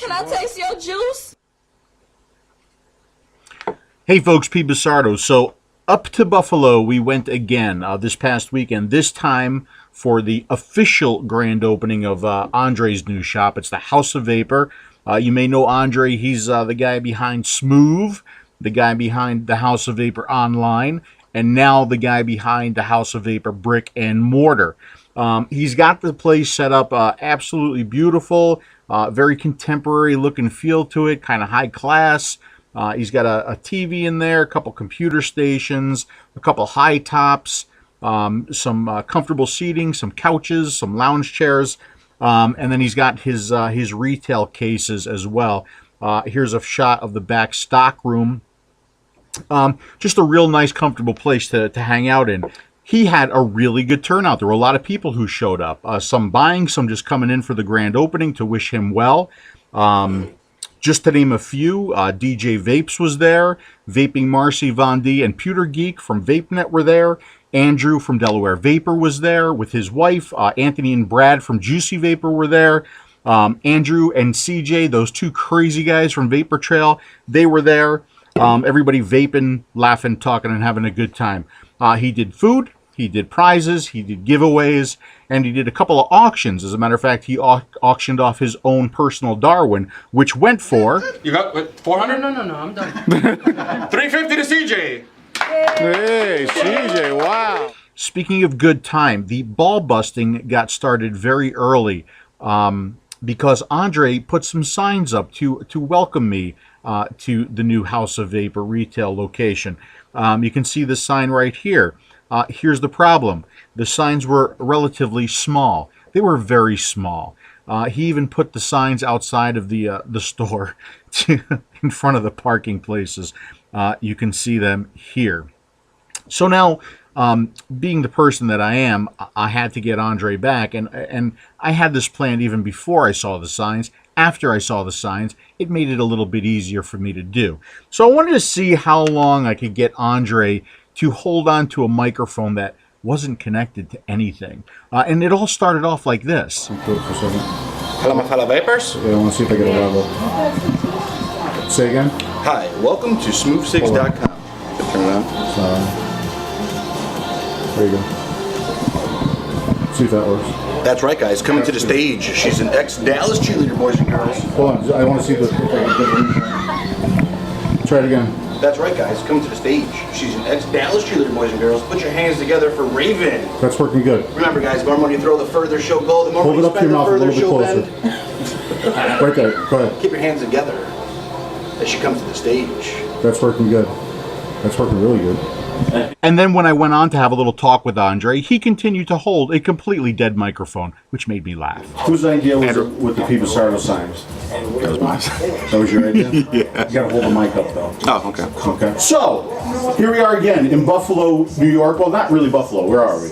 Can I taste your juice? Hey folks, PBusardo. So up to Buffalo we went again this past weekend, this time for the official grand opening of Andre's new shop. It's the House of Vapor. You may know Andre. He's the guy behind Smooth, the guy behind the House of Vapor Online, and now the guy behind the House of Vapor Brick and Mortar. He's got the place set up absolutely beautiful, very contemporary look and feel to it, kind of high class. He's got a TV in there, a couple computer stations, a couple high tops, some comfortable seating, some couches, some lounge chairs, and then he's got his retail cases as well. Here's a shot of the back stock room. Just a real nice, comfortable place to hang out in. He had a really good turnout. There were a lot of people who showed up. Some buying, some just coming in for the grand opening to wish him well. Just to name a few, DJ Vapes was there. Vaping Marcy, Von D, and Pewter Geek from VapeNet were there. Andrew from Delaware Vapor was there with his wife. Anthony and Brad from Juicy Vapor were there. Andrew and CJ, those two crazy guys from Vapor Trail, they were there. Everybody vaping, laughing, talking, and having a good time. He did food, he did prizes, he did giveaways, and he did a couple of auctions. As a matter of fact, he auctioned off his own personal Darwin, which went for... You got, what, 400? No, I'm done. 350 to CJ. Hey, CJ, wow. Speaking of good time, the ball busting got started very early because Andre put some signs up to welcome me to the new House of Vapor retail location. You can see the sign right here. Here's the problem. The signs were relatively small. They were very small. He even put the signs outside of the store in front of the parking places. You can see them here. So now, being the person that I am, I had to get Andre back, and I had this planned even before I saw the signs. After I saw the signs, it made it a little bit easier for me to do. So I wanted to see how long I could get Andre to hold on to a microphone that wasn't connected to anything. And it all started off like this. Hello, Vapors. Yeah, I want to see if I get a level. Say again? Hi, welcome to smooth6.com. Turn it on. There you go. See if that works. That's right, guys. Coming to the stage. She's an ex-Dallas cheerleader, boys and girls. Hold on, I want to see the... Try it again. That's right, guys. Coming to the stage. She's an ex-Dallas cheerleader, boys and girls. Put your hands together for Raven. That's working good. Remember, guys, the more money you throw, the further she'll go. The more money you spend, the further she'll bend. Right there. Go ahead. Keep your hands together as she comes to the stage. That's working good. That's working really good. And then when I went on to have a little talk with Andre, he continued to hold a completely dead microphone, which made me laugh. Whose idea was it with the PBusardo signs? That was mine. That was your idea? Yeah. You gotta hold the mic up though. Oh, okay. Okay. So, here we are again in Buffalo, New York. Well, not really Buffalo. Where are we?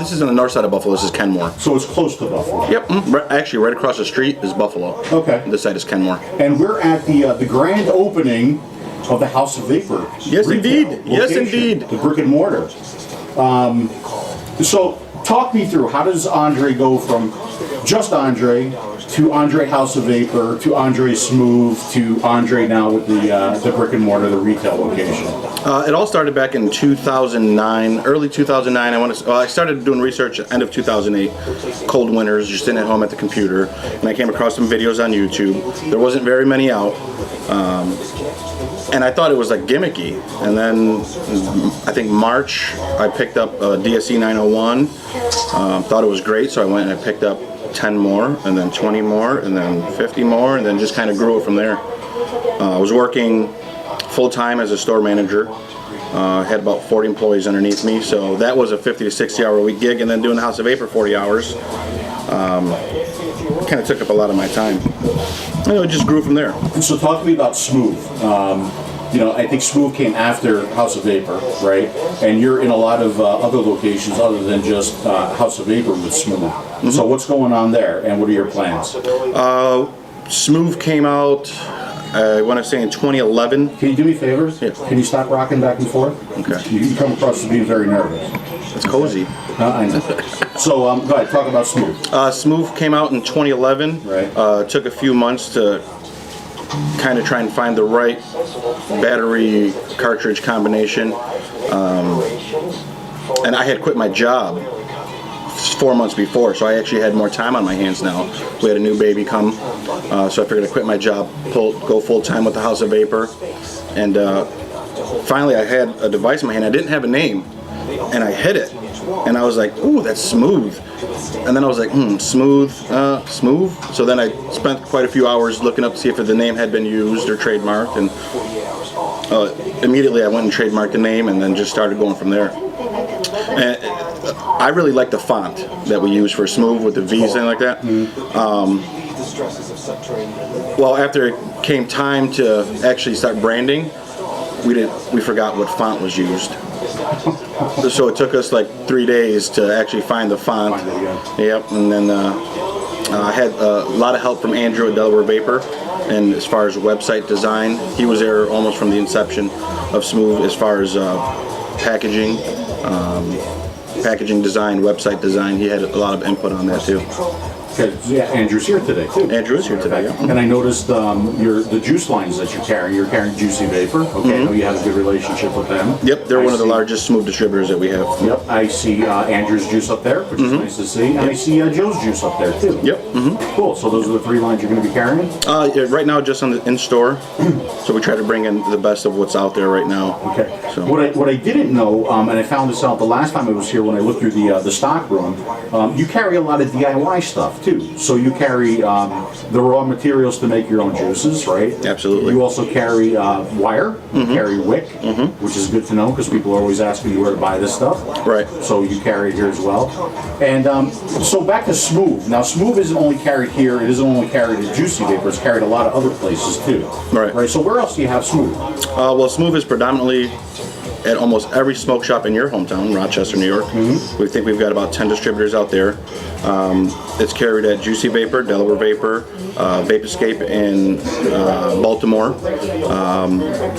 This is on the north side of Buffalo. This is Kenmore. So it's close to Buffalo. Yep. Actually, right across the street is Buffalo. Okay. This side is Kenmore. And we're at the grand opening of the House of Vapor. Yes, indeed. Yes, location, indeed. The brick and mortar. So talk me through, how does Andre go from just Andre to Andre House of Vapor to Andre Smooth to Andre now with the brick and mortar, the retail location? It all started back in 2009, early 2009. I started doing research at the end of 2008, cold winters, just sitting at home at the computer, and I came across some videos on YouTube. There wasn't very many out. And I thought it was like gimmicky, and then I think March I picked up a DSE 901, thought it was great, so I went and I picked up 10 more, and then 20 more, and then 50 more, and then just kind of grew it from there. I was working full-time as a store manager, had about 40 employees underneath me, so that was a 50 to 60 hour a week gig, and then doing the House of Vapor 40 hours kind of took up a lot of my time. And it just grew from there. So talk to me about Smooth. You know, I think Smooth came after House of Vapor, right? And you're in a lot of other locations other than just House of Vapor with Smooth. Mm-hmm. So what's going on there, and what are your plans? Smooth came out I want to say in 2011. Can you do me a favor? Yeah. Can you stop rocking back and forth? Okay. You come across as being very nervous. It's cozy. I know. So, go ahead, talk about Smooth. Smooth came out in 2011. Right. Took a few months to kind of try and find the right battery cartridge combination. And I had quit my job 4 months before, so I actually had more time on my hands now. We had a new baby come, so I figured I'd quit my job, go full-time with the House of Vapor. And finally I had a device in my hand. I didn't have a name, and I hit it. And I was like, ooh, that's Smooth. And then I was like, Smooth. So then I spent quite a few hours looking up to see if the name had been used or trademarked, and immediately I went and trademarked the name and then just started going from there. And I really like the font that we use for Smooth with the V's and like that. Well, after it came time to actually start branding, we forgot what font was used. So it took us like 3 days to actually find the font. Yep, and then I had a lot of help from Andrew at Delaware Vapor, and as far as website design, he was there almost from the inception of Smooth as far as packaging design, website design. He had a lot of input on that too. Okay, yeah, Andrew's here today too. Andrew is here today, yeah. And I noticed the juice lines that you're carrying. You're carrying Juicy Vapor. Okay, I know you have a good relationship with them. Yep, they're one of the largest Smooth distributors that we have. Yep, I see Andrew's juice up there, which is nice to see. And I see Joe's juice up there too. Yep. Cool. So those are the 3 lines you're going to be carrying? Yeah, right now just on the in-store. So we try to bring in the best of what's out there right now. Okay. So. What I didn't know, and I found this out the last time I was here when I looked through the stock room, you carry a lot of DIY stuff too. So you carry the raw materials to make your own juices, right? Absolutely. You also carry wire, you carry wick, which is good to know because people are always asking me where to buy this stuff. Right. So you carry it here as well. And so back to Smooth. Now Smooth isn't only carried here, it isn't only carried at Juicy Vapor, it's carried a lot of other places too. Right. Right. So where else do you have Smooth? Well, Smooth is predominantly at almost every smoke shop in your hometown, Rochester, New York. We think we've got about 10 distributors out there. It's carried at Juicy Vapor, Delaware Vapor, Vape Escape in Baltimore.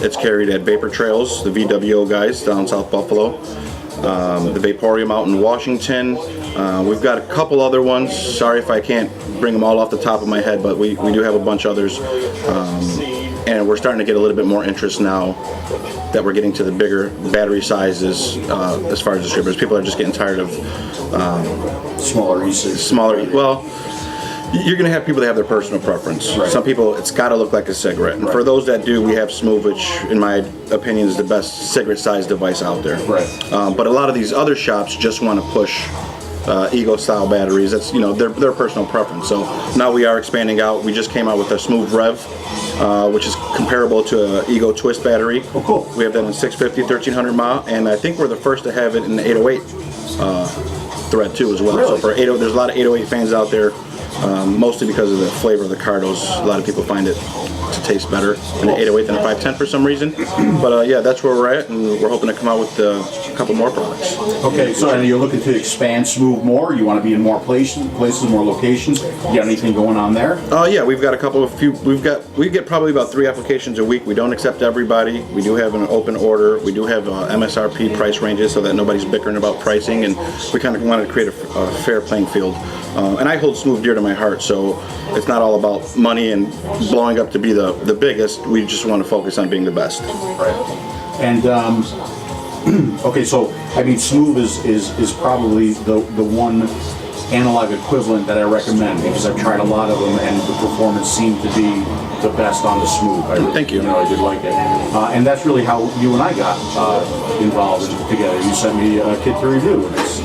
It's carried at Vapor Trails, the VWO guys down in South Buffalo. The Vaporium out in Washington. We've got a couple other ones. Sorry if I can't bring them all off the top of my head, but we do have a bunch of others. And we're starting to get a little bit more interest now that we're getting to the bigger battery sizes as far as distributors. People are just getting tired of Smaller e-cigs. Well, you're going to have people that have their personal preference. Right. Some people, it's got to look like a cigarette. And for those that do, we have Smooth, which in my opinion is the best cigarette-sized device out there. Right. But a lot of these other shops just want to push Ego-style batteries. That's their personal preference. So now we are expanding out. We just came out with a Smooth Rev, which is comparable to an Ego Twist battery. Oh, cool. We have that in 650, 1300 mile, and I think we're the first to have it in the 808 thread too as well. Really? So for 80, there's a lot of 808 fans out there. Mostly because of the flavor of the Cardos. A lot of people find it to taste better in an 808 than a 510 for some reason. But yeah, that's where we're at, and we're hoping to come out with a couple more products. Okay, so you're looking to expand Smooth more? You want to be in more places, more locations? You got anything going on there? Yeah, we've got we get probably about 3 applications a week. We don't accept everybody. We do have an open order. We do have MSRP price ranges so that nobody's bickering about pricing, and we kind of wanted to create a fair playing field. And I hold Smooth dear to my heart, so it's not all about money and blowing up to be the biggest. We just want to focus on being the best. Right. And okay, so I mean, Smooth is probably the one analog equivalent that I recommend because I've tried a lot of them and the performance seemed to be the best on the Smooth. Thank you. I did like it, and that's really how you and I got involved together. You sent me a kit to review, and it's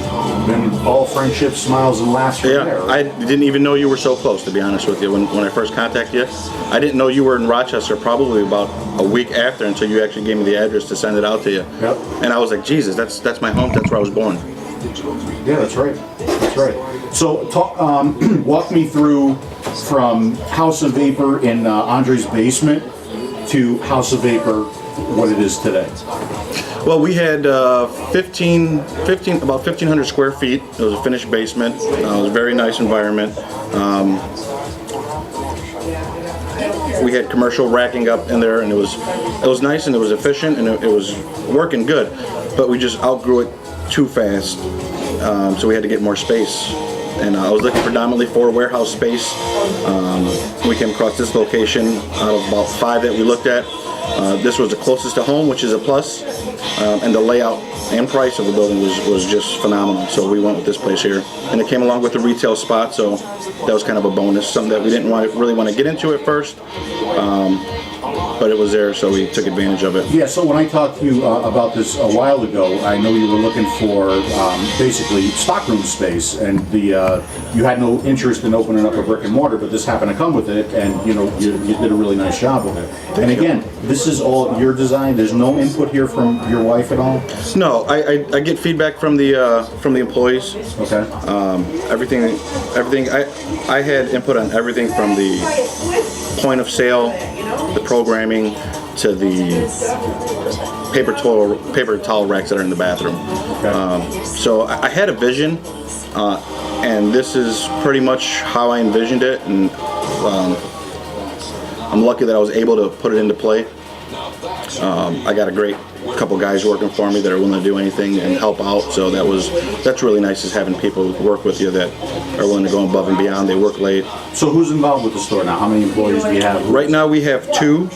been all friendship, smiles, and laughs from there. I didn't even know you were so close, to be honest with you. When I first contacted you, I didn't know you were in Rochester probably about a week after until you actually gave me the address to send it out to you. Yep. And I was like, Jesus, that's my home. That's where I was born. Yeah, that's right. That's right. So, walk me through from House of Vapor in Andre's basement to House of Vapor, what it is today. Well, we had about 1,500 square feet. It was a finished basement. It was a very nice environment. we had commercial racking up in there, and it was nice and it was efficient and it was working good, but we just outgrew it too fast, so we had to get more space. And I was looking predominantly for warehouse space. We came across this location out of about 5 that we looked at. This was the closest to home, which is a plus, and the layout and price of the building was just phenomenal. So we went with this place here, and it came along with the retail spot, so that was kind of a bonus, something that we didn't really want to get into at first, but it was there, so we took advantage of it. Yeah, so when I talked to you about this a while ago, I know you were looking for basically stockroom space, and you had no interest in opening up a brick and mortar, but this happened to come with it, and you did a really nice job with it. And again, this is all your design. There's no input here from your wife at all? No, I get feedback from the employees. Okay. Everything. I had input on everything from the point of sale, the programming, to the paper towel racks that are in the bathroom. Okay. So I had a vision, and this is pretty much how I envisioned it, and I'm lucky that I was able to put it into play. I got a great couple guys working for me that are willing to do anything and help out, so that's really nice, is having people work with you that are willing to go above and beyond. They work late. So who's involved with the store now? How many employees do you have? Right now we have 2.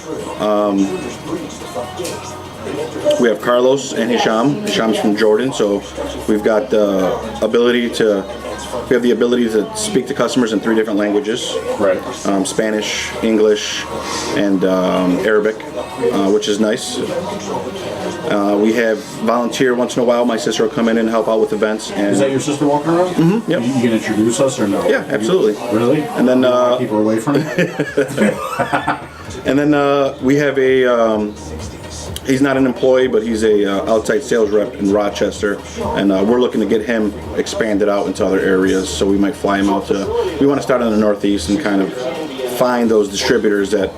We have Carlos and Hisham. Hisham's from Jordan, so we've got the ability to speak to customers in 3 different languages. Right. Spanish, English, and Arabic, which is nice. We have volunteer once in a while. My sister will come in and help out with events. And is that your sister walking around? Mm-hmm. Yep. You can introduce us or no? Yeah, absolutely. Really? And then keep her away from it. and then we have a. He's not an employee, but he's a outside sales rep in Rochester, and we're looking to get him expanded out into other areas. So we might fly him out to. We want to start in the Northeast and kind of find those distributors that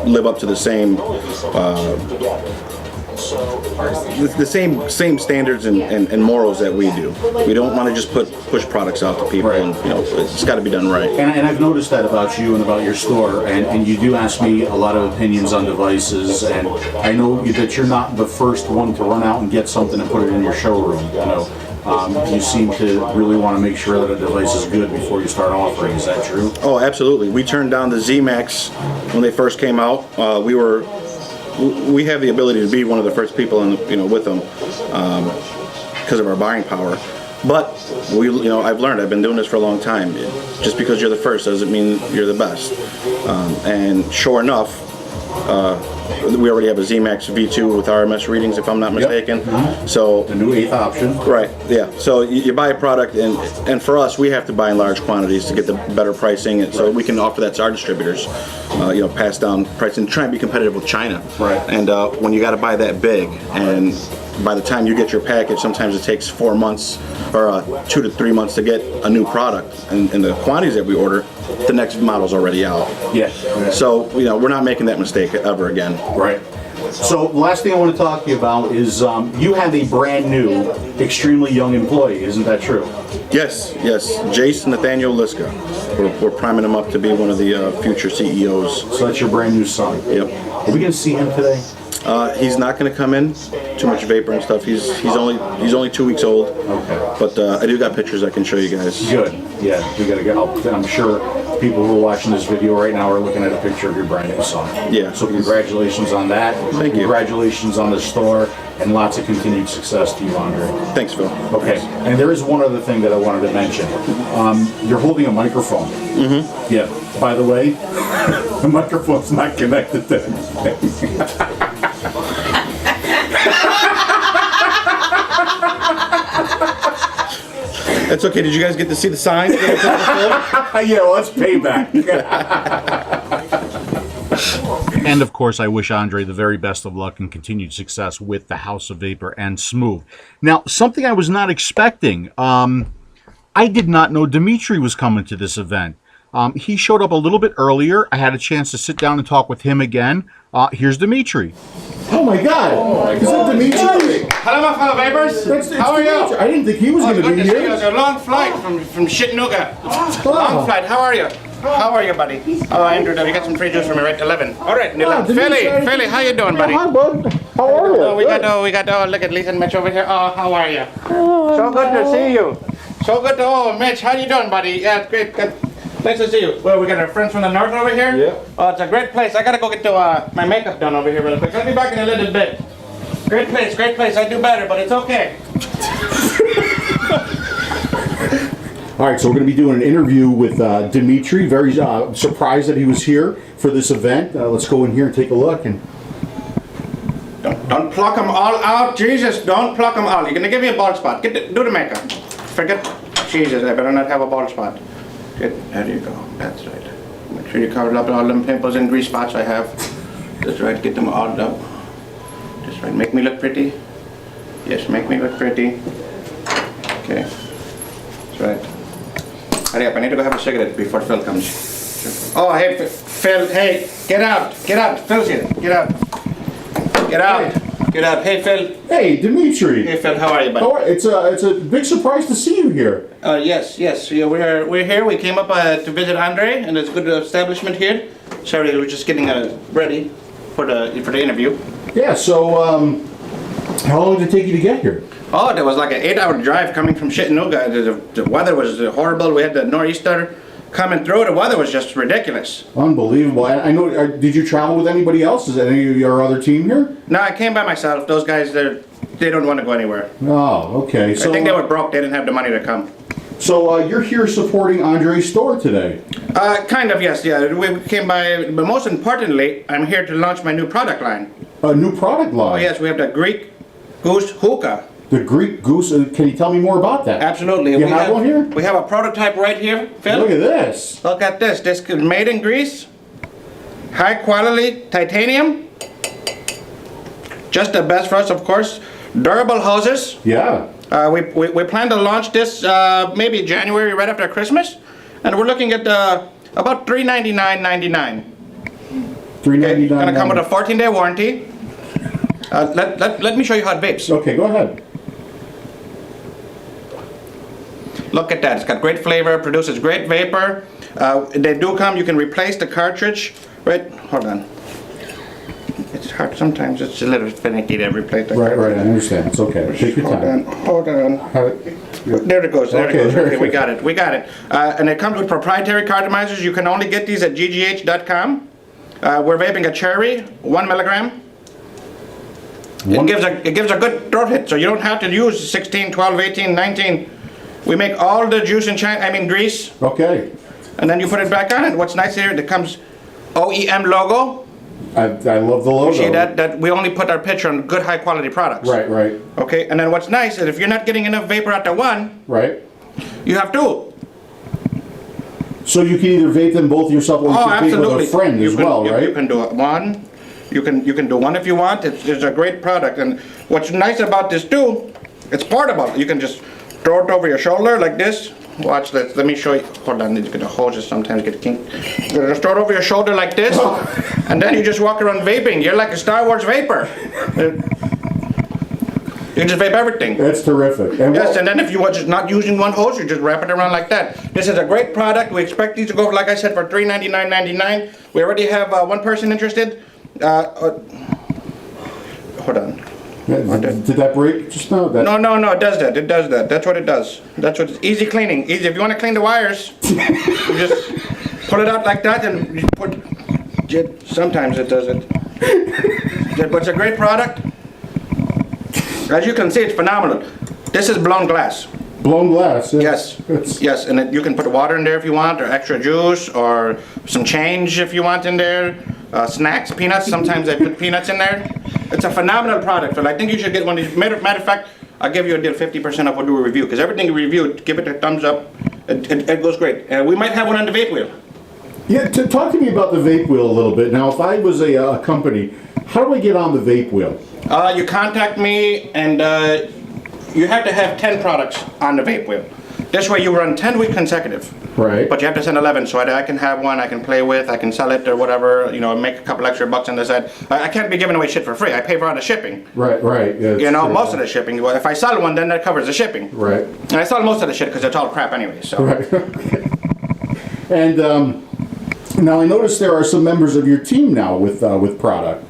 live up to the same standards and morals that we do. We don't want to just push products out to people, right. And it's got to be done right. And I've noticed that about you and about your store, and you do ask me a lot of opinions on devices, and I know that you're not the first one to run out and get something and put it in your showroom. You seem to really want to make sure that a device is good before you start offering. Is that true? Oh, absolutely. We turned down the Z-Max when they first came out. We have the ability to be one of the first people with them because of our buying power. But I've learned. I've been doing this for a long time. Just because you're the first doesn't mean you're the best. And sure enough, we already have a Z-Max V2 with RMS readings, if I'm not mistaken. Yep. Mm-hmm. So the new 8th option. Right. Yeah. So you buy a product, and for us, we have to buy in large quantities to get the better pricing, and so we can offer that to our distributors. Pass down pricing, try and be competitive with China. Right. And when you got to buy that big, and by the time you get your package, sometimes it takes 4 months or 2 to 3 months to get a new product, and the quantities that we order, the next model's already out. Yeah. So we're not making that mistake ever again. Right. So the last thing I want to talk to you about is you have a brand new, extremely young employee. Isn't that true? Yes. Jace Nathaniel Liska. We're priming him up to be one of the future CEOs. So that's your brand new son. Yep. Are we going to see him today? He's not going to come in. Too much vapor and stuff. He's only 2 weeks old. Okay. But I do got pictures I can show you guys. Good. Yeah, we got to go. I'm sure people who are watching this video right now are looking at a picture of your brand new son. Yeah. So congratulations on that. Thank you. Congratulations on the store, and lots of continued success to you, Andre. Thanks, Phil. Okay. And there is one other thing that I wanted to mention. You're holding a microphone. Mm-hmm. Yeah. By the way, the microphone's not connected to anything. That's okay. Did you guys get to see the sign? Yeah, well, that's payback. And of course, I wish Andre the very best of luck and continued success with the House of Vapor and Smooth. Now, something I was not expecting. I did not know Dimitri was coming to this event. He showed up a little bit earlier. I had a chance to sit down and talk with him again. Here's Dimitri. Oh my God! Is that Dimitri? Hello, my fellow vapors. How are you? I didn't think he was going to be Good to see you. here. It's a long flight from Chattanooga. Long flight. How are you? How are you, buddy? Oh, Andrew, you got some free juice for me, right? 11. All right, Dimitri. Philly, how you doing, buddy? Hi, bud. How are you? Oh, we got, look at Lisa and Mitch over here. Oh, how are you? So good to see you. So good to, oh, Mitch, how you doing, buddy? Yeah, great, good. Nice to see you. Well, we got our friends from the north over here? Yeah. Oh, it's a great place. I gotta go get my makeup done over here real quick. I'll be back in a little bit. Great place, great place. I do better, but it's okay. All right, so we're going to be doing an interview with Dimitri. Very surprised that he was here for this event. Let's go in here and take a look. And Don't pluck them all out, Jesus! Don't pluck them all. You're gonna give me a bald spot. Do the makeup. Forget, Jesus! I better not have a bald spot. Good. There you go. That's right. Make sure you cover up all them pimples and grease spots I have. That's right. Get them all up. That's right. Make me look pretty. Yes, make me look pretty. Okay. That's right. Hurry up, I need to go have a cigarette before Phil comes. Oh, hey, Phil, hey, get out, Phil's here, get out. Hey, Phil. hey, Dimitri. Hey, Phil, how are you, buddy? It's a big surprise to see you here. Yes, yeah, we're here, we came up to visit Andre, and it's a good establishment here. Sorry, we're just getting ready for the interview. Yeah, so how long did it take you to get here? Oh, there was like an 8-hour drive coming from Chattanooga. The weather was horrible. We had the nor'easter coming through. The weather was just ridiculous. Unbelievable. I know. Did you travel with anybody else? Is that any of your other team here? No, I came by myself. Those guys, they don't want to go anywhere. Oh, okay. So I think they were broke. They didn't have the money to come. So you're here supporting Andre's store today? Kind of, yes. Yeah, we came by. But most importantly, I'm here to launch my new product line. A new product line? Oh, yes. We have the Greek Goose Hookah. The Greek Goose, can you tell me more about that? Absolutely. You have one here? We have a prototype right here, Phil. Look at this. Look at this. This is made in Greece. High quality titanium. Just the best for us, of course. Durable hoses. Yeah. We plan to launch this maybe January, right after Christmas. And we're looking at about $399.99. $399. Gonna come with a 14-day warranty. Let me show you how it vapes. Okay, go ahead. Look at that, it's got great flavor, produces great vapor. They do come, you can replace the cartridge, right? Hold on. It's hard, sometimes it's a little finicky to replace the cartridge. Right, I understand. It's okay. Take your time. Hold on. There it goes, Okay, we got it. And it comes with proprietary cartomizers. You can only get these at ggh.com. We're vaping a cherry, 1 milligram. It gives a good throat hit, so you don't have to use 16, 12, 18, 19. We make all the juice in Greece. Okay. And then you put it back on, and what's nice here, it comes OEM logo. I love the logo. See that we only put our picture on good high quality products. Right. Okay, and then what's nice is if you're not getting enough vapor out the one, right, you have two. So you can either vape them both yourself or you can vape with a friend as well, right? You can do one. You can do one if you want. It's a great product, and what's nice about this too, it's portable. You can just throw it over your shoulder like this. Watch this. Let me show you. Hold on. The hoses sometimes get kinked. You just throw it over your shoulder like this, and then you just walk around vaping. You're like a Star Wars vapor. You just vape everything. That's terrific. And then if you are just not using one hose, you just wrap it around like that. This is a great product. We expect these to go, like I said, for $399.99. We already have one person interested. Hold on. Did that break just now? No, it does that. That's what it does. That's what it's easy cleaning. Easy. If you want to clean the wires, you just pull it out like that and you put. Sometimes it does it. But it's a great product. As you can see, it's phenomenal. This is blown glass. Blown glass. Yeah. Yes, and you can put water in there if you want, or extra juice, or some change if you want in there. Snacks, peanuts. Sometimes I put peanuts in there. It's a phenomenal product, Phil. I think you should get one of these. Matter of fact, I'll give you a deal, 50% off. We'll do a review, because everything you reviewed, give it a thumbs up. It goes great. We might have one on the vape wheel. Yeah, talk to me about the vape wheel a little bit. Now, if I was a company, how do I get on the vape wheel? You contact me, and you have to have 10 products on the vape wheel. This way you run 10 weeks consecutive. Right. But you have to send 11, so I can have one I can play with, I can sell it or whatever, make a couple extra bucks on the side. I can't be giving away shit for free. I pay for all the shipping. Right. Yeah, most of the shipping. Well, if I sell one, then that covers the shipping. Right. And I sell most of the shit because it's all crap anyway, so. Right. And now I noticed there are some members of your team now with product.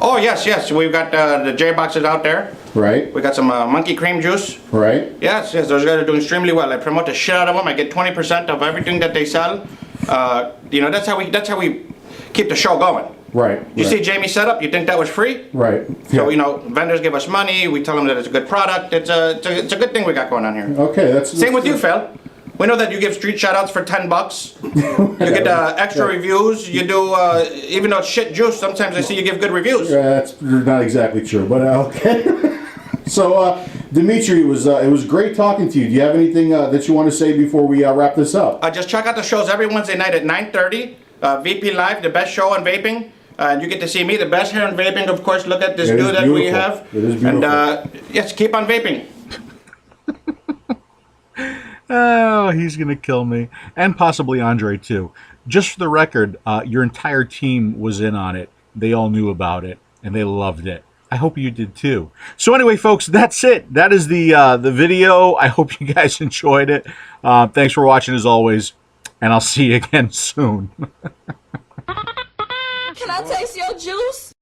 Oh, yes. We've got the J boxes out there. Right. We got some monkey cream juice. Right. Yes, those guys are doing extremely well. I promote the shit out of them. I get 20% of everything that they sell. You know, that's how we keep the show going. Right. You see Jamie's setup, you think that was free? Right. So, you know, vendors give us money, we tell them that it's a good product. It's a good thing we got going on here. Okay, that's Same with you, Phil. We know that you give street shoutouts for $10. You get extra reviews. You do, even though it's shit juice, sometimes I see you give good reviews. That's not exactly true, but okay. So, Dimitri, it was great talking to you. Do you have anything that you want to say before we wrap this up? Just check out the shows every Wednesday night at 9:30. VP Live, the best show on vaping. And you get to see me, the best hair on vaping. Of course, look at this dude that we have. It is beautiful. And yes, keep on vaping. Oh, he's going to kill me. And possibly Andre, too. Just for the record, your entire team was in on it. They all knew about it, and they loved it. I hope you did, too. So anyway, folks, that's it. That is the video. I hope you guys enjoyed it. Thanks for watching, as always, and I'll see you again soon. Can I taste your juice?